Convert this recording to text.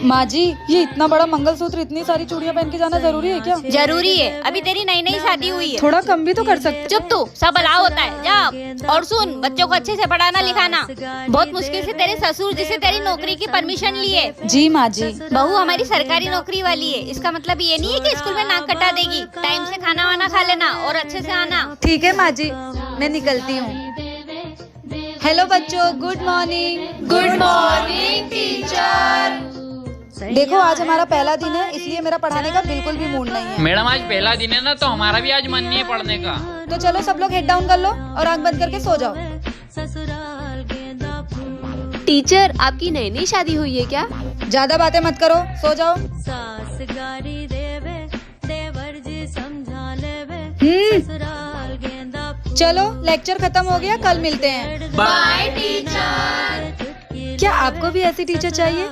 माँ जी, ये इतना बड़ा मंगलसूत्र, इतनी सारी चूड़ियाँ पहन के जाना जरूरी है क्या? जरूरी है, अभी तेरी नई नई शादी हुई है। थोड़ा कम भी तो कर सकते। चुप तू, सब अलाउ होता है, जा। और सुन, बच्चों को अच्छे से पढ़ाना लिखाना। बहुत मुश्किल से तेरे ससुर जी से तेरी नौकरी की परमिशन ली है। जी माँ जी। बहू हमारी सरकारी नौकरी वाली है, इसका मतलब ये नहीं है कि स्कूल में नाक कटा देगी। टाइम से खाना वाना खा लेना और अच्छे से आना। ठीक है माँ जी, मैं निकलती हूँ। हेलो बच्चों, good morning. Good morning teacher. देखो, आज हमारा पहला दिन है, इसलिए मेरा पढ़ाने का बिल्कुल भी मूड नहीं है। मैडम आज पहला दिन है ना, तो हमारा भी आज मन नहीं है पढ़ने का। तो चलो सब लोग हेड डाउन कर लो और आंख बंद करके सो जाओ। टीचर, आपकी नई नई शादी हुई है क्या? ज्यादा बातें मत करो, सो जाओ। चलो, लेक्चर खत्म हो गया, कल मिलते हैं। Bye teacher. क्या आपको भी ऐसी टीचर चाहिए?